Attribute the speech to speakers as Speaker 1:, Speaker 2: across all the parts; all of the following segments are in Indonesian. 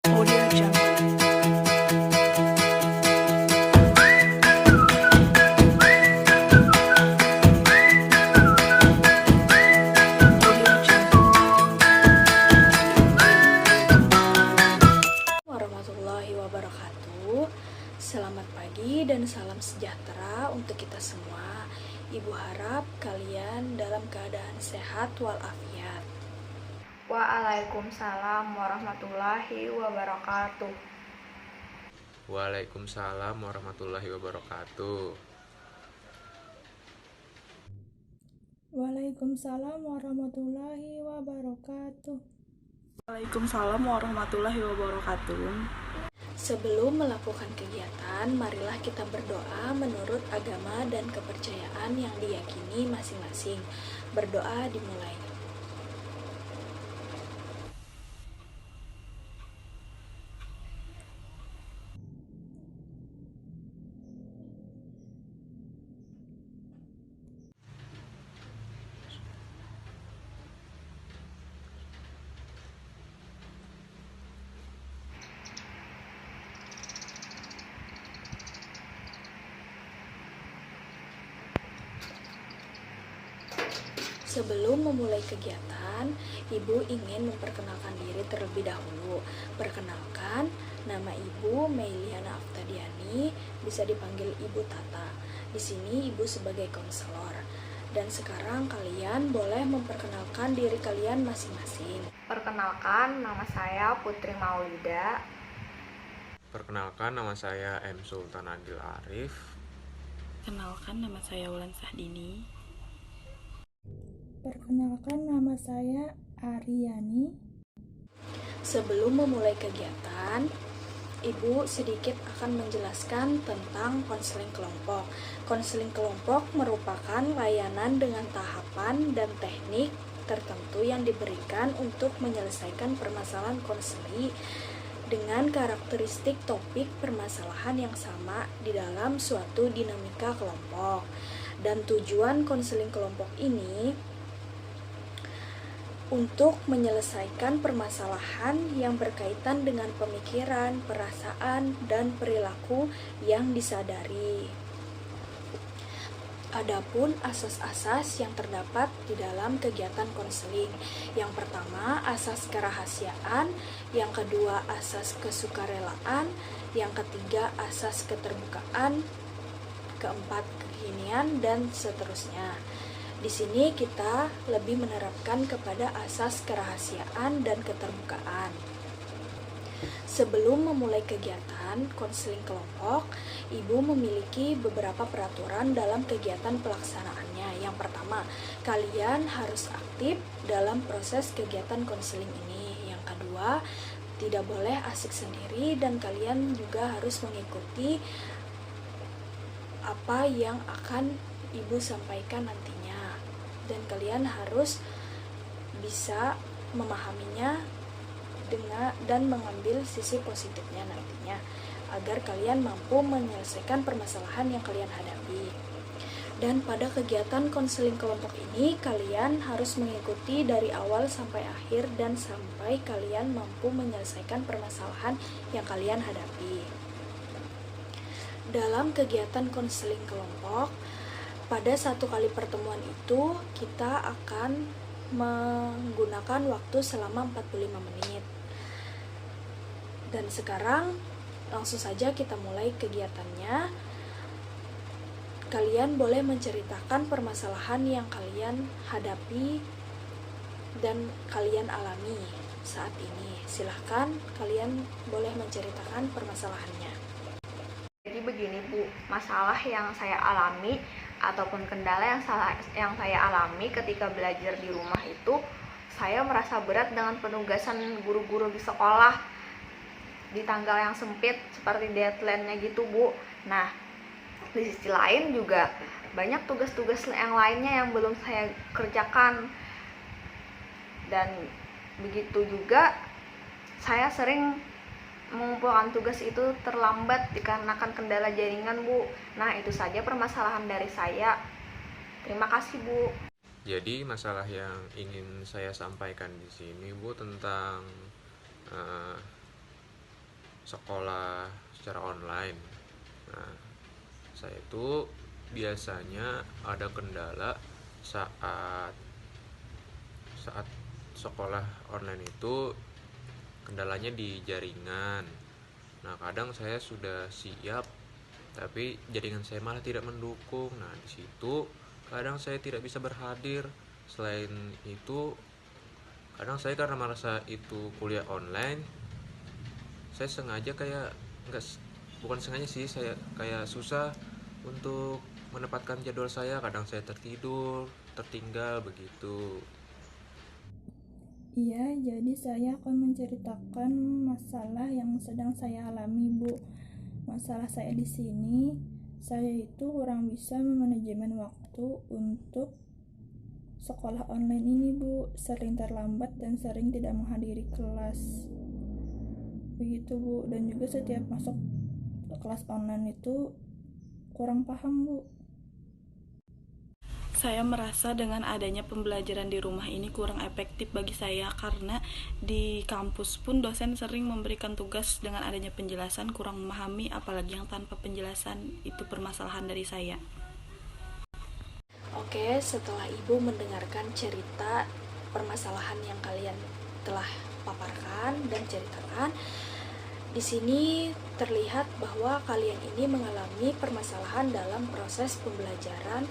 Speaker 1: Audio Jungle. Audio Jungle. Warahmatullahi wabarakatuh. Selamat pagi dan salam sejahtera untuk kita semua. Ibu harap kalian dalam keadaan sehat walafiat.
Speaker 2: Waalaikumsalam warahmatullahi wabarakatuh.
Speaker 3: Waalaikumsalam warahmatullahi wabarakatuh.
Speaker 4: Waalaikumsalam warahmatullahi wabarakatuh.
Speaker 1: Waalaikumsalam warahmatullahi wabarakatuh.
Speaker 5: Sebelum melakukan kegiatan, marilah kita berdoa menurut agama dan kepercayaan yang diyakini masing-masing. Berdoa dimulai. Sebelum memulai kegiatan, Ibu ingin memperkenalkan diri terlebih dahulu. Perkenalkan, nama Ibu Meiliana Aftadiani, bisa dipanggil Ibu Tata. Di sini Ibu sebagai konselor. Dan sekarang kalian boleh memperkenalkan diri kalian masing-masing.
Speaker 2: Perkenalkan, nama saya Putri Maulida.
Speaker 3: Perkenalkan, nama saya M. Sultan Adil Arif.
Speaker 1: Kenalkan, nama saya Wulan Sahdini.
Speaker 4: Perkenalkan, nama saya Aryani.
Speaker 5: Sebelum memulai kegiatan, Ibu sedikit akan menjelaskan tentang konseling kelompok. Konseling kelompok merupakan layanan dengan tahapan dan teknik tertentu yang diberikan untuk menyelesaikan permasalahan konseli dengan karakteristik topik permasalahan yang sama di dalam suatu dinamika kelompok. Dan tujuan konseling kelompok ini untuk menyelesaikan permasalahan yang berkaitan dengan pemikiran, perasaan, dan perilaku yang disadari. Adapun asas-asas yang terdapat di dalam kegiatan konseling. Yang pertama, asas kerahasiaan, yang kedua, asas kesukarelaan, yang ketiga, asas keterbukaan, keempat, kekinian, dan seterusnya. Di sini kita lebih menerapkan kepada asas kerahasiaan dan keterbukaan. Sebelum memulai kegiatan konseling kelompok, Ibu memiliki beberapa peraturan dalam kegiatan pelaksanaannya. Yang pertama, kalian harus aktif dalam proses kegiatan konseling ini. Yang kedua, tidak boleh asik sendiri dan kalian juga harus mengikuti apa yang akan Ibu sampaikan nantinya. Dan kalian harus bisa memahaminya dan mengambil sisi positifnya nantinya agar kalian mampu menyelesaikan permasalahan yang kalian hadapi. Dan pada kegiatan konseling kelompok ini kalian harus mengikuti dari awal sampai akhir dan sampai kalian mampu menyelesaikan permasalahan yang kalian hadapi. Dalam kegiatan konseling kelompok, pada satu kali pertemuan itu kita akan menggunakan waktu selama 45 menit. Dan sekarang langsung saja kita mulai kegiatannya. Kalian boleh menceritakan permasalahan yang kalian hadapi dan kalian alami saat ini. Silahkan kalian boleh menceritakan permasalahannya.
Speaker 2: Jadi begini Bu, masalah yang saya alami ataupun kendala yang saya alami ketika belajar di rumah itu, saya merasa berat dengan penugasan guru-guru di sekolah di tanggal yang sempit seperti deadline-nya gitu Bu. Nah, di sisi lain juga banyak tugas-tugas yang lainnya yang belum saya kerjakan. Dan begitu juga saya sering mengumpulkan tugas itu terlambat dikarenakan kendala jaringan Bu. Nah, itu saja permasalahan dari saya. Terima kasih Bu.
Speaker 3: Jadi masalah yang ingin saya sampaikan di sini Bu tentang sekolah secara online. Nah, saya itu biasanya ada kendala saat saat sekolah online itu, kendalanya di jaringan. Nah, kadang saya sudah siap tapi jaringan saya malah tidak mendukung. Nah, di situ kadang saya tidak bisa berhadir. Selain itu, kadang saya karena merasa itu kuliah online, saya sengaja kayak enggak, bukan sengaja sih, saya kayak susah untuk menempatkan jadwal saya. Kadang saya tertidur, tertinggal begitu.
Speaker 4: Iya, jadi saya akan menceritakan masalah yang sedang saya alami, Bu. Masalah saya di sini, saya itu kurang bisa memanajemen waktu untuk sekolah online ini, Bu. Sering terlambat dan sering tidak menghadiri kelas. Begitu, Bu. Dan juga setiap masuk kelas online itu kurang paham, Bu. Saya merasa dengan adanya pembelajaran di rumah ini kurang efektif bagi saya, karena di kampus pun dosen sering memberikan tugas dengan adanya penjelasan kurang memahami, apalagi yang tanpa penjelasan. Itu permasalahan dari saya.
Speaker 5: Oke, setelah Ibu mendengarkan cerita permasalahan yang kalian telah paparkan dan ceritakan, di sini terlihat bahwa kalian ini mengalami permasalahan dalam proses pembelajaran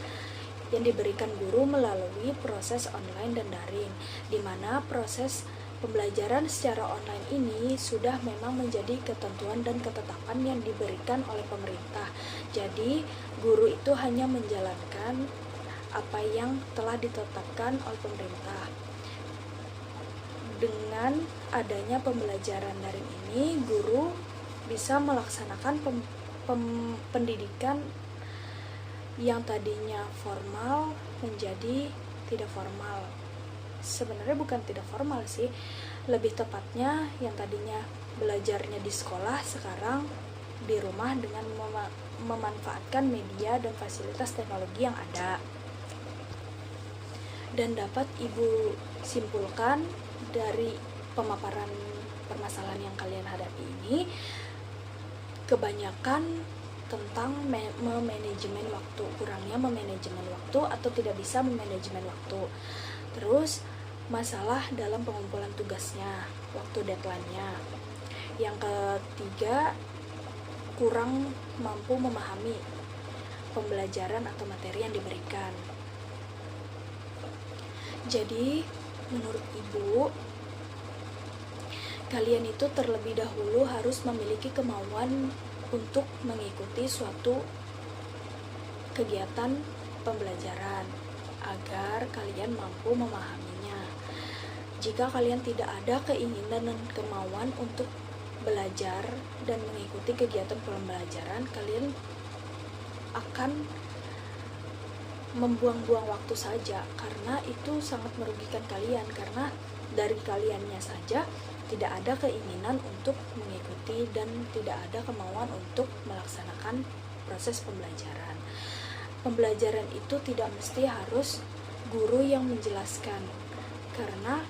Speaker 5: yang diberikan guru melalui proses online dan daring, di mana proses pembelajaran secara online ini sudah memang menjadi ketentuan dan ketetapan yang diberikan oleh pemerintah. Jadi, guru itu hanya menjalankan apa yang telah ditetapkan oleh pemerintah. Dengan adanya pembelajaran daring ini, guru bisa melaksanakan pendidikan yang tadinya formal menjadi tidak formal. Sebenarnya bukan tidak formal sih, lebih tepatnya yang tadinya belajarnya di sekolah sekarang di rumah dengan memanfaatkan media dan fasilitas teknologi yang ada. Dan dapat Ibu simpulkan dari pemaparan permasalahan yang kalian hadapi ini, kebanyakan tentang memanajemen waktu, kurangnya memanajemen waktu atau tidak bisa memanajemen waktu. Terus masalah dalam pengumpulan tugasnya, waktu deadline-nya. Yang ketiga, kurang mampu memahami pembelajaran atau materi yang diberikan. Jadi, menurut Ibu, kalian itu terlebih dahulu harus memiliki kemauan untuk mengikuti suatu kegiatan pembelajaran agar kalian mampu memahaminya. Jika kalian tidak ada keinginan dan kemauan untuk belajar dan mengikuti kegiatan pembelajaran, kalian akan membuang-buang waktu saja, karena itu sangat merugikan kalian, karena dari kaliannya saja tidak ada keinginan untuk mengikuti dan tidak ada kemauan untuk melaksanakan proses pembelajaran. Pembelajaran itu tidak mesti harus guru yang menjelaskan, karena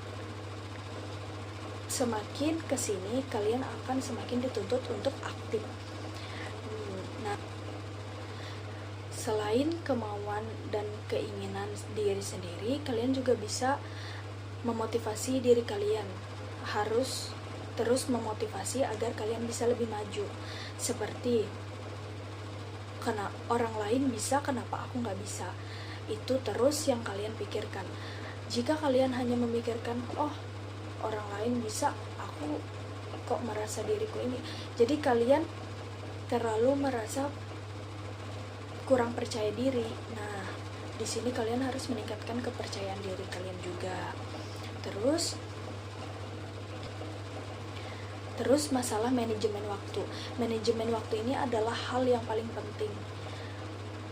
Speaker 5: semakin kesini kalian akan semakin dituntut untuk aktif. Nah, selain kemauan dan keinginan diri sendiri, kalian juga bisa memotivasi diri kalian, harus terus memotivasi agar kalian bisa lebih maju. Seperti, karena orang lain bisa, kenapa aku nggak bisa? Itu terus yang kalian pikirkan. Jika kalian hanya memikirkan, oh orang lain bisa, aku kok merasa diriku ini, jadi kalian terlalu merasa kurang percaya diri. Nah, di sini kalian harus meningkatkan kepercayaan diri kalian juga. Terus masalah manajemen waktu. Manajemen waktu ini adalah hal yang paling penting.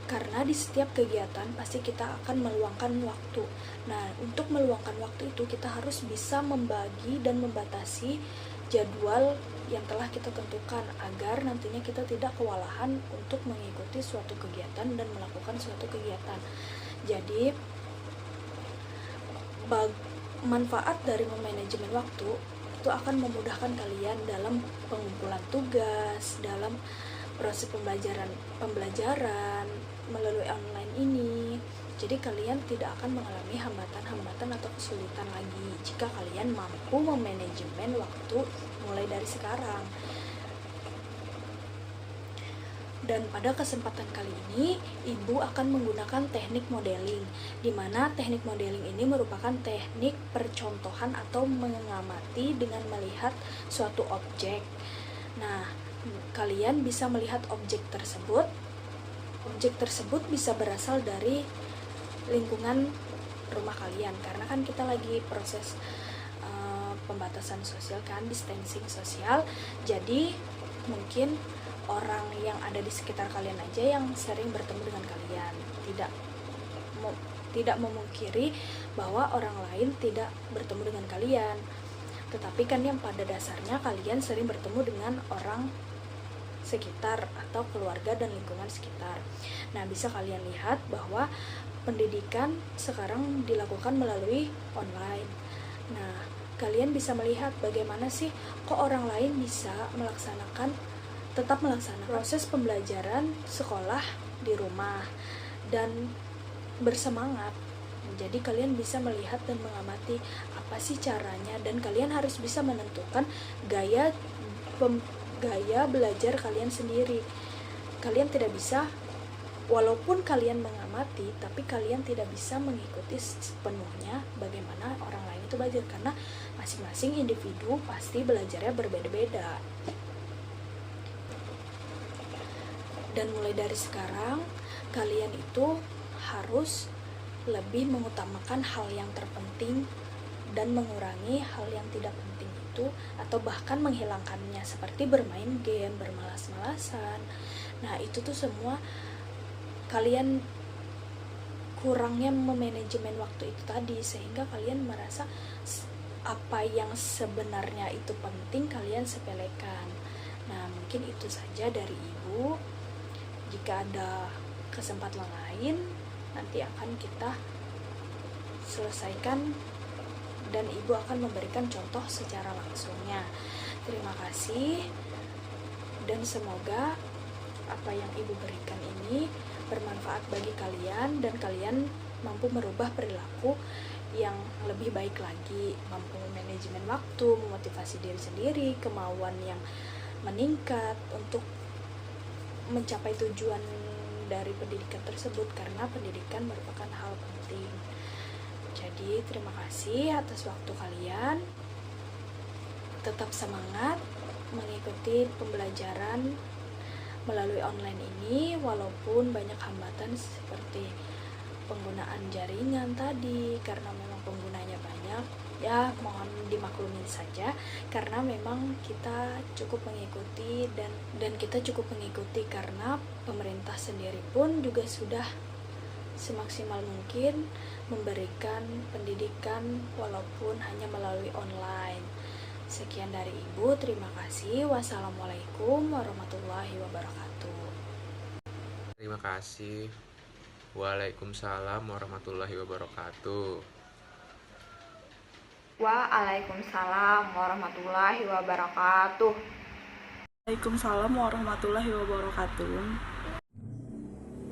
Speaker 5: Karena di setiap kegiatan pasti kita akan meluangkan waktu. Nah, untuk meluangkan waktu itu kita harus bisa membagi dan membatasi jadwal yang telah kita tentukan agar nantinya kita tidak kewalahan untuk mengikuti suatu kegiatan dan melakukan suatu kegiatan. Jadi, manfaat dari memanajemen waktu
Speaker 1: itu akan memudahkan kalian dalam pengumpulan tugas, dalam proses pembelajaran melalui online ini. Jadi kalian tidak akan mengalami hambatan-hambatan atau kesulitan lagi jika kalian mampu memanajemen waktu mulai dari sekarang. Dan pada kesempatan kali ini, Ibu akan menggunakan teknik modeling, di mana teknik modeling ini merupakan teknik percontohan atau mengamati dengan melihat suatu objek. Nah, kalian bisa melihat objek tersebut. Objek tersebut bisa berasal dari lingkungan rumah kalian, karena kan kita lagi proses pembatasan sosial kan, distancing sosial. Jadi mungkin orang yang ada di sekitar kalian aja yang sering bertemu dengan kalian, tidak memungkiri bahwa orang lain tidak bertemu dengan kalian, tetapi kan yang pada dasarnya kalian sering bertemu dengan orang sekitar atau keluarga dan lingkungan sekitar. Nah, bisa kalian lihat bahwa pendidikan sekarang dilakukan melalui online. Nah, kalian bisa melihat bagaimana sih kok orang lain bisa tetap melaksanakan proses pembelajaran sekolah di rumah dan bersemangat. Jadi kalian bisa melihat dan mengamati apa sih caranya, dan kalian harus bisa menentukan gaya belajar kalian sendiri. Kalian tidak bisa, walaupun kalian mengamati, tapi kalian tidak bisa mengikuti sepenuhnya bagaimana orang lain itu belajar, karena masing-masing individu pasti belajarnya berbeda-beda. Dan mulai dari sekarang, kalian itu harus lebih mengutamakan hal yang terpenting dan mengurangi hal yang tidak penting itu, atau bahkan menghilangkannya, seperti bermain game, bermalas-malasan. Nah, itu tuh semua kalian kurangnya memanajemen waktu itu tadi, sehingga kalian merasa apa yang sebenarnya itu penting kalian sepelekan. Nah, mungkin itu saja dari Ibu. Jika ada kesempatan lain, nanti akan kita selesaikan dan Ibu akan memberikan contoh secara langsungnya. Terima kasih, dan semoga apa yang Ibu berikan ini bermanfaat bagi kalian, dan kalian mampu merubah perilaku yang lebih baik lagi, mampu manajemen waktu, memotivasi diri sendiri, kemauan yang meningkat untuk mencapai tujuan dari pendidikan tersebut, karena pendidikan merupakan hal penting. Jadi terima kasih atas waktu kalian. Tetap semangat mengikuti pembelajaran melalui online ini, walaupun banyak hambatan seperti penggunaan jaringan tadi, karena memang penggunanya banyak. Ya, mohon dimaklumin saja, karena memang kita cukup mengikuti dan kita cukup mengikuti karena pemerintah sendiri pun juga sudah semaksimal mungkin memberikan pendidikan walaupun hanya melalui online. Sekian dari Ibu, terima kasih. Wassalamualaikum warahmatullahi wabarakatuh.
Speaker 3: Terima kasih. Waalaikumsalam warahmatullahi wabarakatuh.
Speaker 2: Waalaikumsalam warahmatullahi wabarakatuh.
Speaker 6: Waalaikumsalam warahmatullahi wabarakatuh.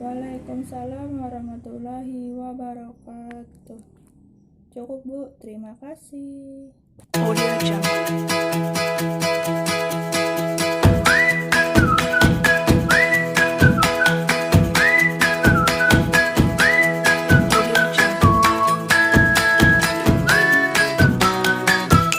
Speaker 4: Waalaikumsalam warahmatullahi wabarakatuh. Cukup Bu, terima kasih.
Speaker 6: Audio Jungle.